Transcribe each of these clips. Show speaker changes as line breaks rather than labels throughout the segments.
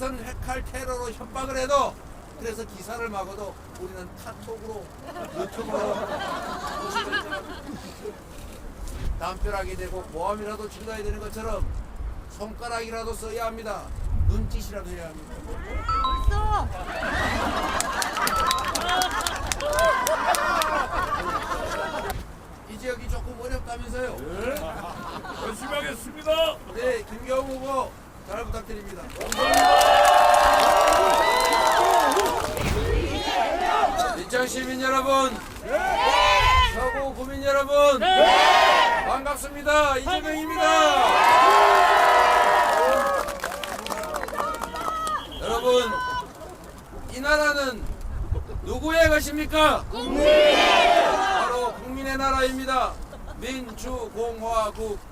어떤 핵칼 테러로 협박을 해도 그래서 기사를 막아도 우리는 카톡으로 유튜브로 담벼락이 되고 보험이라도 치러야 되는 것처럼 손가락이라도 써야 합니다. 눈짓이라도 해야 합니다. 이 지역이 조금 어렵다면서요?
네. 열심히 하겠습니다.
네, 김경호 후보 잘 부탁드립니다. 인천 시민 여러분, 서구 구민 여러분, 반갑습니다. 이재명입니다. 여러분, 이 나라는 누구의 것입니까? 바로 국민의 나라입니다. 민주공화국.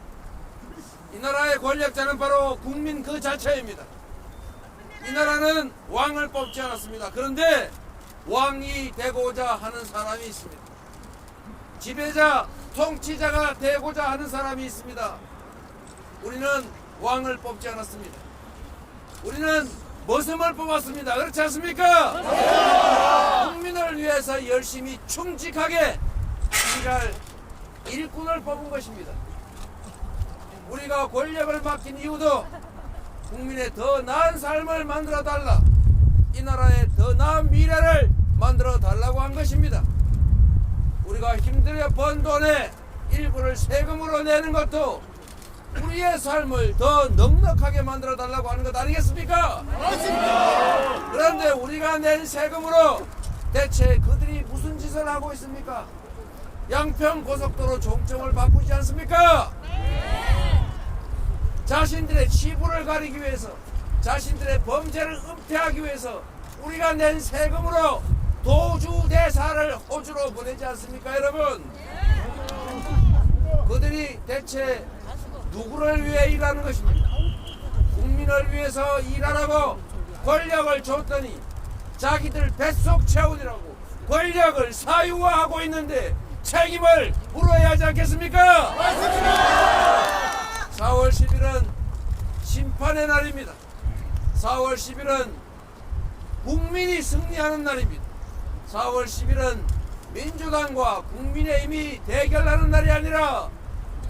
이 나라의 권력자는 바로 국민 그 자체입니다. 이 나라는 왕을 뽑지 않았습니다. 그런데 왕이 되고자 하는 사람이 있습니다. 지배자, 통치자가 되고자 하는 사람이 있습니다. 우리는 왕을 뽑지 않았습니다. 우리는 머슴을 뽑았습니다. 그렇지 않습니까? 국민을 위해서 열심히 충직하게 일할 일꾼을 뽑은 것입니다. 우리가 권력을 맡긴 이유도 국민의 더 나은 삶을 만들어 달라, 이 나라의 더 나은 미래를 만들어 달라고 한 것입니다. 우리가 힘들게 번 돈의 일부를 세금으로 내는 것도 우리의 삶을 더 넉넉하게 만들어 달라고 하는 것 아니겠습니까? 맞습니다. 그런데 우리가 낸 세금으로 대체 그들이 무슨 짓을 하고 있습니까? 양평 고속도로 종점을 바꾸지 않습니까? 자신들의 치부를 가리기 위해서, 자신들의 범죄를 은폐하기 위해서 우리가 낸 세금으로 도주대사를 호주로 보내지 않습니까, 여러분? 그들이 대체 누구를 위해 일하는 것입니까? 국민을 위해서 일하라고 권력을 줬더니 자기들 뱃속 채우느라고 권력을 사유화하고 있는데 책임을 물어야 하지 않겠습니까? 맞습니다. 4월 10일은 심판의 날입니다. 4월 10일은 국민이 승리하는 날입니다. 4월 10일은 민주당과 국민의힘이 대결하는 날이 아니라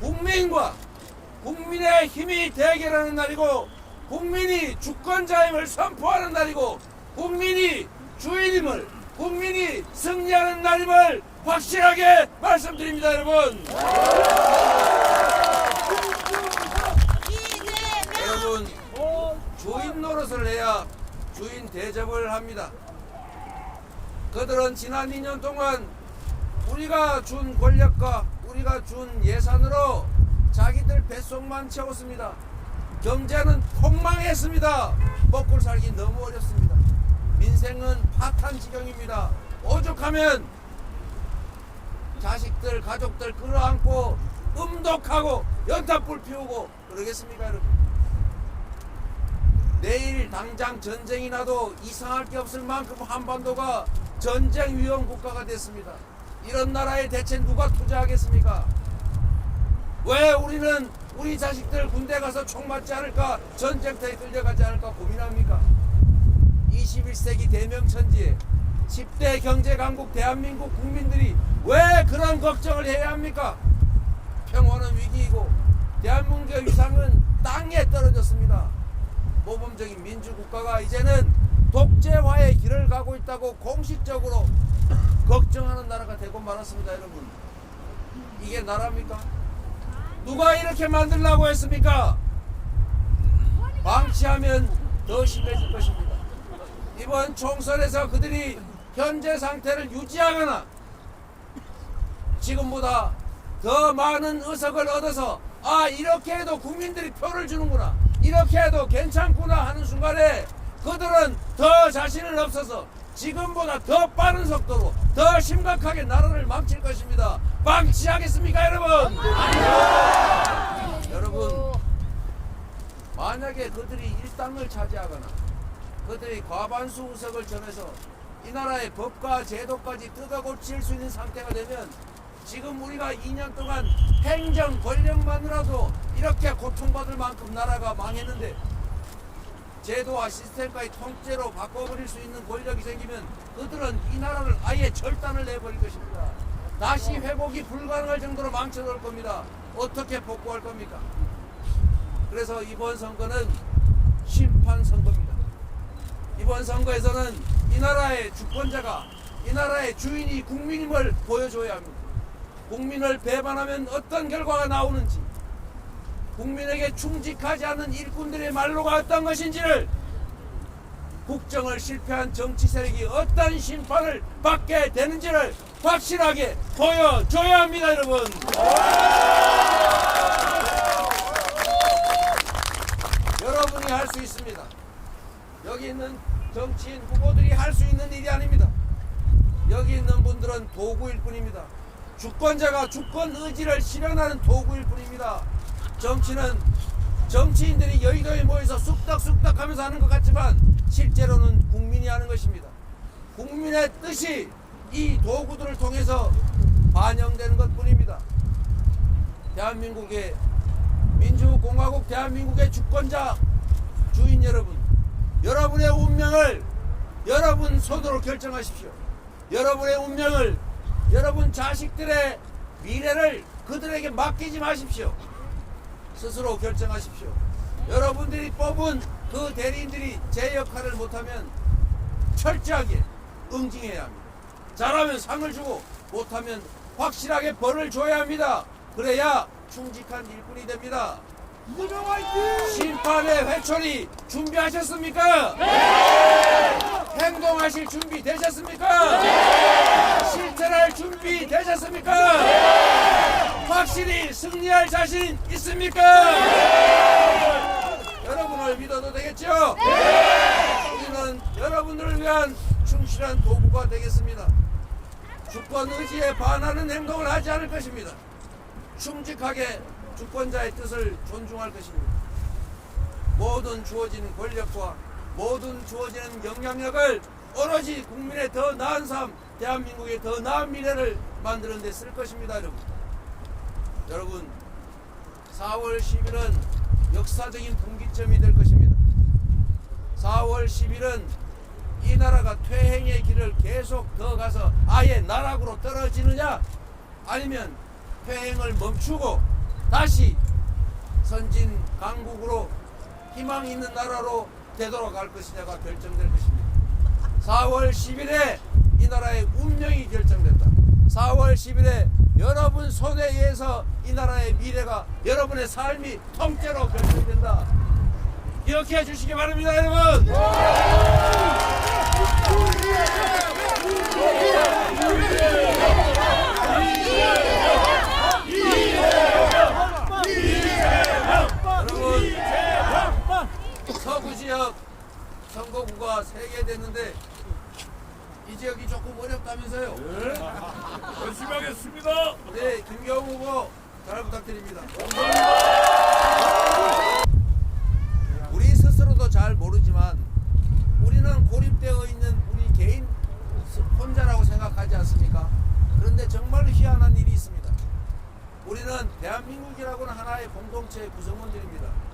국민과 국민의 힘이 대결하는 날이고, 국민이 주권자임을 선포하는 날이고, 국민이 주인임을, 국민이 승리하는 날임을 확실하게 말씀드립니다, 여러분. 여러분, 주인 노릇을 해야 주인 대접을 합니다. 그들은 지난 2년 동안 우리가 준 권력과 우리가 준 예산으로 자기들 뱃속만 채웠습니다. 경제는 폭망했습니다. 먹고 살기 너무 어렵습니다. 민생은 파탄 지경입니다. 오죽하면 자식들, 가족들 끌어안고 음독하고 연탄불 피우고 그러겠습니까, 여러분? 내일 당장 전쟁이 나도 이상할 게 없을 만큼 한반도가 전쟁 위험 국가가 됐습니다. 이런 나라에 대체 누가 투자하겠습니까? 왜 우리는 우리 자식들 군대 가서 총 맞지 않을까, 전쟁터에 끌려가지 않을까 고민합니까? 21세기 대명천지에 10대 경제강국 대한민국 국민들이 왜 그런 걱정을 해야 합니까? 평화는 위기이고 대한민국의 위상은 땅에 떨어졌습니다. 모범적인 민주국가가 이제는 독재화의 길을 가고 있다고 공식적으로 걱정하는 나라가 되고 말았습니다, 여러분. 이게 나라입니까? 누가 이렇게 만들려고 했습니까? 방치하면 더 심해질 것입니다. 이번 총선에서 그들이 현재 상태를 유지하거나 지금보다 더 많은 의석을 얻어서 이렇게 해도 국민들이 표를 주는구나, 이렇게 해도 괜찮구나 하는 순간에 그들은 더 자신을 없어서 지금보다 더 빠른 속도로 더 심각하게 나라를 망칠 것입니다. 방치하겠습니까, 여러분? 여러분, 만약에 그들이 일당을 차지하거나 그들이 과반수 의석을 점해서 이 나라의 법과 제도까지 뜯어고칠 수 있는 상태가 되면 지금 우리가 2년 동안 행정 권력만으로도 이렇게 고통받을 만큼 나라가 망했는데 제도와 시스템까지 통째로 바꿔버릴 수 있는 권력이 생기면 그들은 이 나라를 아예 절단을 내버릴 것입니다. 다시 회복이 불가능할 정도로 망쳐놓을 겁니다. 어떻게 복구할 겁니까? 그래서 이번 선거는 심판 선거입니다. 이번 선거에서는 이 나라의 주권자가, 이 나라의 주인이 국민임을 보여줘야 합니다. 국민을 배반하면 어떤 결과가 나오는지, 국민에게 충직하지 않는 일꾼들의 말로가 어떤 것인지를, 국정을 실패한 정치 세력이 어떤 심판을 받게 되는지를 확실하게 보여줘야 합니다, 여러분. 여러분이 할 수 있습니다. 여기 있는 정치인 후보들이 할 수 있는 일이 아닙니다. 여기 있는 분들은 도구일 뿐입니다. 주권자가 주권 의지를 실현하는 도구일 뿐입니다. 정치는 정치인들이 여의도에 모여서 쑥덕쑥덕 하면서 하는 것 같지만 실제로는 국민이 하는 것입니다. 국민의 뜻이 이 도구들을 통해서 반영되는 것 뿐입니다. 대한민국의 민주공화국 대한민국의 주권자 주인 여러분, 여러분의 운명을 여러분 손으로 결정하십시오. 여러분의 운명을, 여러분 자식들의 미래를 그들에게 맡기지 마십시오. 스스로 결정하십시오. 여러분들이 뽑은 그 대리인들이 제 역할을 못하면 철저하게 응징해야 합니다. 잘하면 상을 주고 못하면 확실하게 벌을 줘야 합니다. 그래야 충직한 일꾼이 됩니다. 심판의 회초리 준비하셨습니까? 네! 행동하실 준비 되셨습니까? 네! 실천할 준비 되셨습니까? 네! 확실히 승리할 자신 있습니까? 네! 여러분을 믿어도 되겠죠? 네! 우리는 여러분들을 위한 충실한 도구가 되겠습니다. 주권 의지에 반하는 행동을 하지 않을 것입니다. 충직하게 주권자의 뜻을 존중할 것입니다. 모든 주어지는 권력과 모든 주어지는 영향력을 오로지 국민의 더 나은 삶, 대한민국의 더 나은 미래를 만드는 데 쓸 것입니다. 여러분 4월 10일은 역사적인 분기점이 될 것입니다. 4월 10일은 이 나라가 퇴행의 길을 계속 더 가서 아예 나락으로 떨어지느냐, 아니면 퇴행을 멈추고 다시 선진 강국으로 희망 있는 나라로 되돌아갈 것이냐가 결정될 것입니다. 4월 10일에 이 나라의 운명이 결정된다. 4월 10일에 여러분 손에 의해서 이 나라의 미래가, 여러분의 삶이 통째로 결정된다. 기억해 주시기 바랍니다, 여러분. 서구 지역 선거구가 3개 됐는데 이 지역이 조금 어렵다면서요?
네. 열심히 하겠습니다.
네, 김경우 후보 잘 부탁드립니다. 우리 스스로도 잘 모르지만 우리는 고립되어 있는 우리 개인 혼자라고 생각하지 않습니까? 그런데 정말 희한한 일이 있습니다. 우리는 대한민국이라고는 하나의 공동체의 구성원들입니다.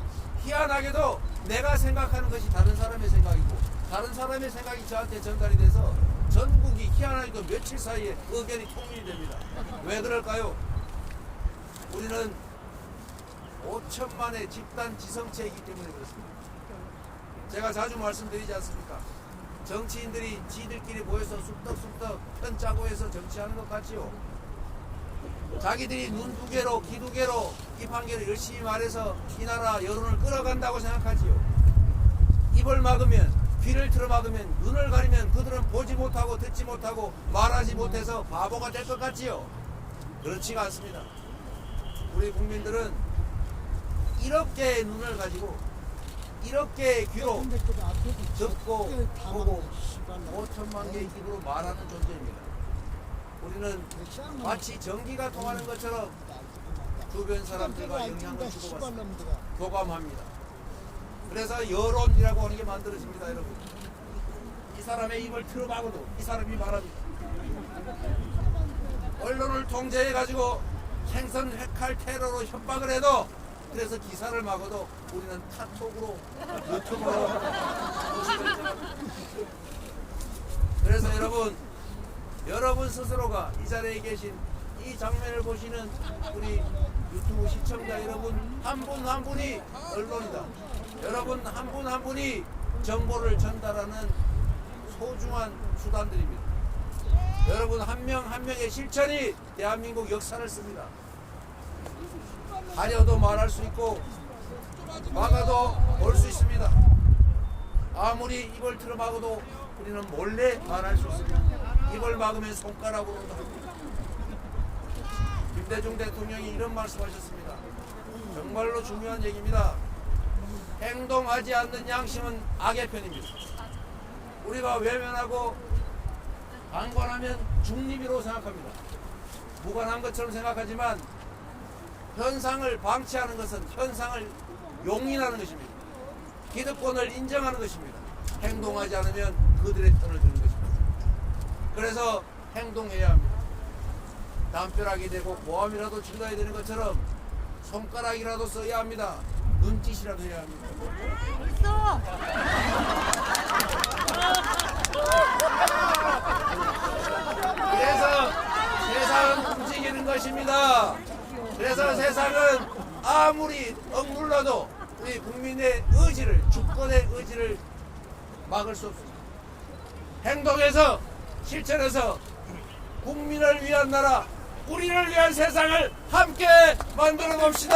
희한하게도 내가 생각하는 것이 다른 사람의 생각이고 다른 사람의 생각이 저한테 전달이 돼서 전국이 희한하게도 며칠 사이에 의견이 통일이 됩니다. 왜 그럴까요? 우리는 5천만의 집단 지성체이기 때문에 그렇습니다. 제가 자주 말씀드리지 않습니까? 정치인들이 지들끼리 모여서 쑥덕쑥덕 편 짜고 해서 정치하는 것 같지요. 자기들이 눈 두 개로 귀 두 개로 입 한 개로 열심히 말해서 이 나라 여론을 끌어간다고 생각하지요. 입을 막으면, 귀를 틀어막으면, 눈을 가리면 그들은 보지 못하고 듣지 못하고 말하지 못해서 바보가 될 것 같지요. 그렇지가 않습니다. 우리 국민들은 이렇게 눈을 가지고 이렇게 귀로 듣고 보고 5천만 개의 입으로 말하는 존재입니다. 우리는 마치 전기가 통하는 것처럼 주변 사람들과 영향을 주고받습니다. 교감합니다. 그래서 여론이라고 하는 게 만들어집니다, 여러분. 이 사람의 입을 틀어막아도 이 사람이 말합니다. 언론을 통제해가지고 생선 회칼 테러로 협박을 해도 그래서 기사를 막아도 우리는 카톡으로 유튜브로 보시면 됩니다. 그래서 여러분 스스로가 이 자리에 계신 이 장면을 보시는 우리 유튜브 시청자 여러분 한 분 한 분이 언론이다. 여러분 한 분 한 분이 정보를 전달하는 소중한 수단들입니다. 여러분 한 명 한 명의 실천이 대한민국 역사를 씁니다. 가려도 말할 수 있고 막아도 볼 수 있습니다. 아무리 입을 틀어막아도 우리는 몰래 말할 수 있습니다. 입을 막으면 손가락으로 합니다. 김대중 대통령이 이런 말씀하셨습니다. 정말로 중요한 얘기입니다. 행동하지 않는 양심은 악의 편입니다. 우리가 외면하고 방관하면 중립이라고 생각합니다. 무관한 것처럼 생각하지만 현상을 방치하는 것은 현상을 용인하는 것입니다. 기득권을 인정하는 것입니다. 행동하지 않으면 그들의 편을 드는 것입니다. 그래서 행동해야 합니다. 담벼락이 되고 고함이라도 질러야 되는 것처럼 손가락이라도 써야 합니다. 눈짓이라도 해야 합니다. 그래서 세상은 움직이는 것입니다. 그래서 세상은 아무리 억눌러도 우리 국민의 의지를, 주권의 의지를 막을 수 없습니다. 행동해서 실천해서 국민을 위한 나라, 우리를 위한 세상을 함께 만들어 봅시다.